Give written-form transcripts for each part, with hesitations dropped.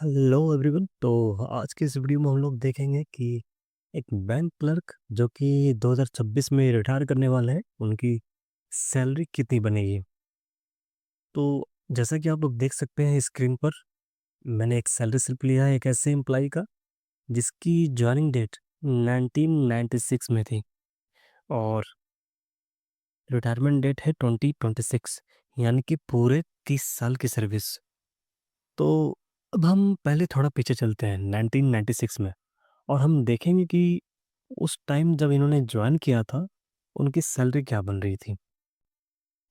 Hello everyone. तो आज के इस वीडियो में हम लोग देखेंगे कि एक बैंक क्लर्क जो कि 2026 में रिटायर करने वाले हैं, उनकी सैलरी कितनी बनेगी। तो जैसा कि आप लोग देख सकते हैं स्क्रीन पर, मैंने एक सैलरी स्लिप लिया है एक ऐसे एम्प्लॉय का जिसकी ज्वाइनिंग डेट 1996 में थी और रिटायरमेंट डेट है 2026, यानी कि पूरे 30 साल की सर्विस। तो अब हम पहले थोड़ा पीछे चलते हैं 1996 में, और हम देखेंगे कि उस टाइम जब इन्होंने ज्वाइन किया था उनकी सैलरी क्या बन रही थी।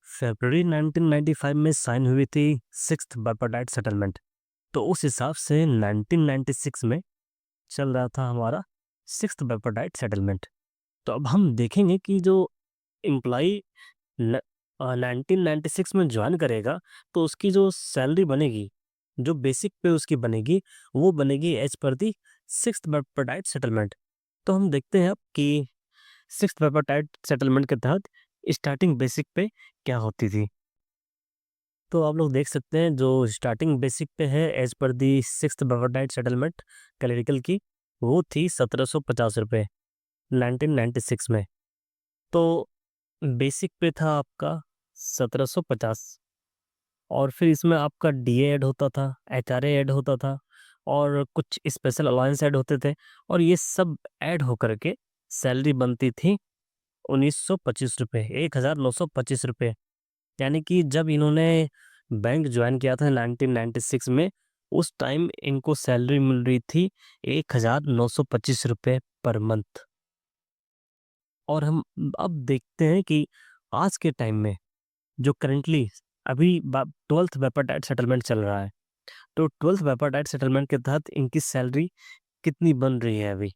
फरवरी 1995 में साइन हुई थी सिक्स्थ बाइपार्टाइट सेटलमेंट, तो उस हिसाब से 1996 में चल रहा था हमारा सिक्स्थ बाइपार्टाइट सेटलमेंट। तो अब हम देखेंगे कि जो एम्प्लॉई 1996 में ज्वाइन करेगा तो उसकी जो सैलरी बनेगी, जो बेसिक पे उसकी बनेगी, वो बनेगी एज पर दी सिक्स्थ बाइपार्टाइट सेटलमेंट। तो हम देखते हैं अब कि सिक्स्थ बाइपार्टाइट सेटलमेंट के तहत स्टार्टिंग बेसिक पे क्या होती थी। तो आप लोग देख सकते हैं जो स्टार्टिंग बेसिक पे है एज पर दी सिक्स्थ बाइपार्टाइट सेटलमेंट क्लरिकल की, वो थी 1750 रुपये 1996 में। तो बेसिक पे था आपका 1750, और फिर इसमें आपका डीए ऐड होता था, एचआरए ऐड होता था, और कुछ स्पेशल अलाउंस ऐड होते थे, और ये सब ऐड होकर के सैलरी बनती थी 1925 रुपये, 1925 रुपये। यानी कि जब इन्होंने बैंक ज्वाइन किया था 1996 में, उस टाइम इनको सैलरी मिल रही थी 1925 रुपये पर मंथ। और हम अब देखते हैं कि आज के टाइम में जो करंटली अभी ट्वेल्थ बाइपार्टाइट सेटलमेंट चल रहा है, तो ट्वेल्थ बाइपार्टाइट सेटलमेंट के तहत इनकी सैलरी कितनी बन रही है अभी।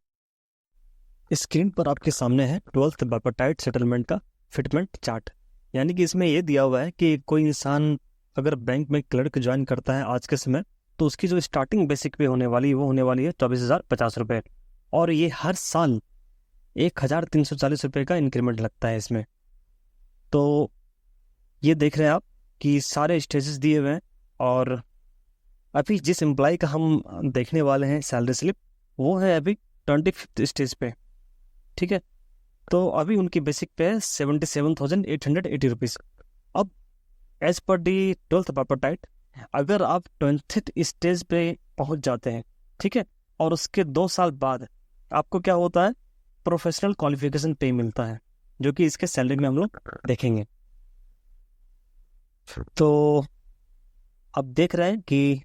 स्क्रीन पर आपके सामने है ट्वेल्थ बाइपार्टाइट सेटलमेंट का फिटमेंट चार्ट। यानी कि इसमें यह दिया हुआ है कि कोई इंसान अगर बैंक में क्लर्क ज्वाइन करता है आज के समय, तो उसकी जो स्टार्टिंग बेसिक पे होने वाली वो होने वाली है 24,050 रुपये, और ये हर साल 1,340 रुपये का इंक्रीमेंट लगता है इसमें। तो ये देख रहे हैं आप कि सारे स्टेजेस दिए हुए हैं, और अभी जिस एम्प्लॉय का हम देखने वाले हैं सैलरी स्लिप, वो है अभी 25th स्टेज पे। ठीक है, तो अभी उनकी बेसिक पे है 77,880 रुपीज़। अब as per the twelfth bipartite, अगर आप 20th स्टेज पे पहुंच जाते हैं, ठीक है, और उसके 2 साल बाद आपको क्या होता है, प्रोफेशनल क्वालिफिकेशन पे मिलता है, जो कि इसके सैलरी में हम लोग देखेंगे। तो अब देख रहे हैं कि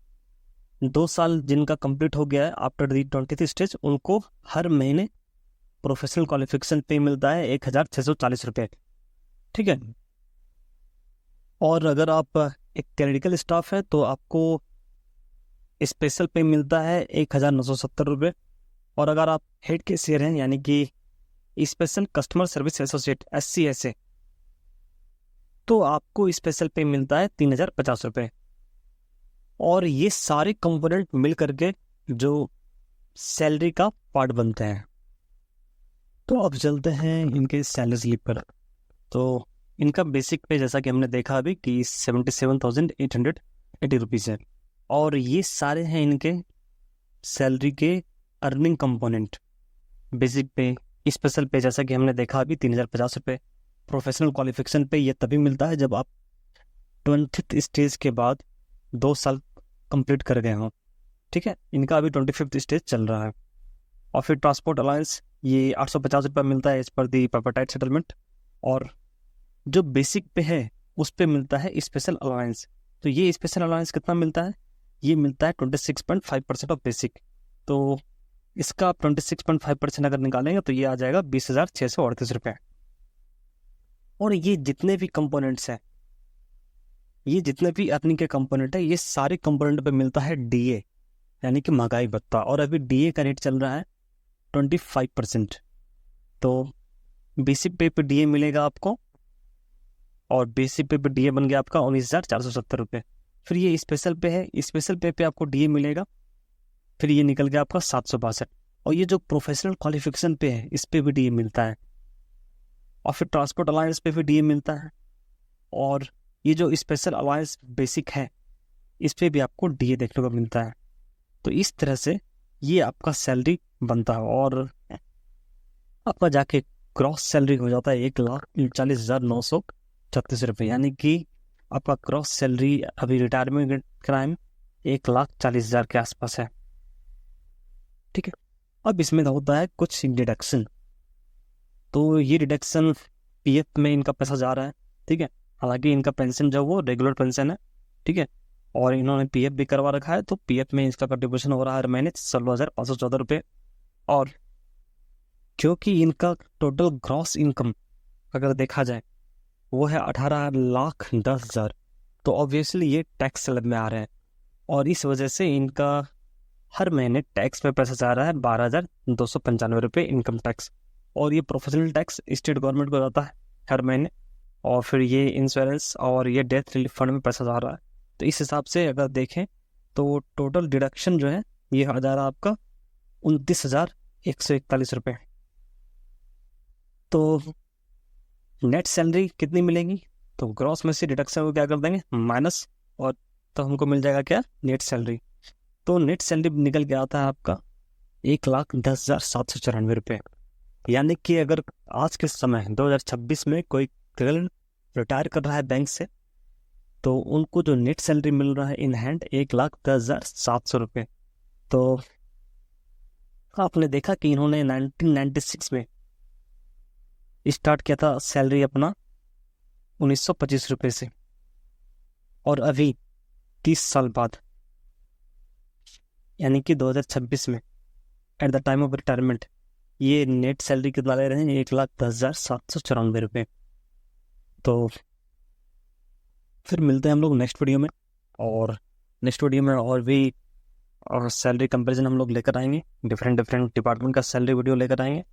2 साल जिनका कंप्लीट हो गया है आफ्टर दी 20th स्टेज, उनको हर महीने प्रोफेशनल क्वालिफिकेशन पे मिलता है 1,640 रुपये। ठीक है, और अगर आप एक क्लरिकल स्टाफ है तो आपको स्पेशल पे मिलता है 1,970 रुपये, और अगर आप हेड कैशियर हैं यानी कि special customer service associate SCSA, तो आपको स्पेशल पे मिलता है 3,050 रुपये। और ये सारे कंपोनेंट मिल करके जो सैलरी का पार्ट बनते हैं। तो अब चलते हैं इनके सैलरी स्लिप पर। तो इनका बेसिक पे जैसा कि हमने देखा अभी कि 77,880 रुपीज़ है, और ये सारे हैं इनके सैलरी के अर्निंग कंपोनेंट। बेसिक पे, स्पेशल पे जैसा कि हमने देखा अभी 3,050 रुपये, प्रोफेशनल क्वालिफिकेशन पे ये तभी मिलता है जब आप 20th स्टेज के बाद 2 साल कंप्लीट कर गए हों। ठीक है, इनका अभी 25th स्टेज चल रहा है। और फिर ट्रांसपोर्ट अलाउंस ये 850 रुपये मिलता है एज पर दी बाइपार्टाइट सेटलमेंट, और जो बेसिक पे है उस पे मिलता है स्पेशल अलाउंस। तो ये स्पेशल अलाउंस कितना मिलता है, ये मिलता है 26.5% ऑफ बेसिक। तो इसका आप 26.5% अगर निकालेंगे तो ये आ जाएगा 20,638 रुपये। और ये जितने भी कंपोनेंट्स हैं, ये जितने भी अर्निंग के कंपोनेंट है, ये सारे कंपोनेंट पे मिलता है डीए, यानी कि महंगाई भत्ता। और अभी डीए का रेट चल रहा है 25%। तो बेसिक पे डीए मिलेगा आपको, और बेसिक पे डीए बन गया आपका 19,470 रुपये। फिर ये स्पेशल पे है, स्पेशल पे आपको डीए मिलेगा, फिर ये निकल गया आपका 762। और ये जो प्रोफेशनल क्वालिफिकेशन पे है इस पे भी डीए मिलता है, और फिर ट्रांसपोर्ट अलायंस पे भी डीए मिलता है, और ये जो स्पेशल अलायंस बेसिक है इस पे भी आपको डीए देखने को मिलता है। तो इस तरह से ये आपका सैलरी बनता है और आपका जाके क्रॉस सैलरी हो जाता है 1,40,936 रुपये, यानी कि आपका क्रॉस सैलरी अभी रिटायरमेंट टाइम 1,40,000 के आसपास है। ठीक है, अब इसमें होता है कुछ डिडक्शन। तो ये डिडक्शन पीएफ में इनका पैसा जा रहा है। ठीक है, हालांकि इनका पेंशन जो वो रेगुलर पेंशन है। ठीक है, और इन्होंने पीएफ भी करवा रखा है, तो पीएफ में इसका कंट्रीब्यूशन हो रहा है हर महीने 16,514 रुपये। और क्योंकि इनका टोटल ग्रॉस इनकम अगर देखा जाए वो है 18,10,000, तो ऑब्वियसली ये टैक्स स्लैब में आ रहे हैं और इस वजह से इनका हर महीने टैक्स में पैसा जा रहा है 12,295 रुपये इनकम टैक्स। और ये प्रोफेशनल टैक्स स्टेट गवर्नमेंट को जाता है हर महीने, और फिर ये इंश्योरेंस और ये डेथ रिलीफ फंड में पैसा जा रहा है। तो इस हिसाब से अगर देखें तो टोटल डिडक्शन जो है ये आ जा रहा है आपका 29,141 रुपये। तो नेट सैलरी कितनी मिलेगी, तो ग्रॉस में से डिडक्शन को क्या कर देंगे माइनस, और तो हमको मिल जाएगा क्या नेट सैलरी। तो नेट सैलरी निकल के आता है आपका 1,10,794 रुपये। यानी कि अगर आज के समय 2026 में कोई रिटायर कर रहा है बैंक से, तो उनको जो नेट सैलरी मिल रहा है इन हैंड 1,10,700 रुपये। तो आपने देखा कि इन्होंने 1996 में स्टार्ट किया था सैलरी अपना 1,925 रुपये से, और अभी 30 साल बाद यानी कि 2026 में at the time of retirement ये नेट सैलरी कितना ले रहे हैं 1,10,794 रुपये। तो फिर मिलते हैं हम लोग नेक्स्ट वीडियो में, और नेक्स्ट वीडियो में और भी और सैलरी कंपैरिजन हम लोग लेकर आएंगे, डिफरेंट डिपार्टमेंट का सैलरी वीडियो लेकर आएंगे।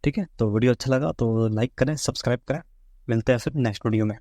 ठीक है, तो वीडियो अच्छा लगा तो लाइक करें, सब्सक्राइब करें। मिलते हैं फिर नेक्स्ट वीडियो में।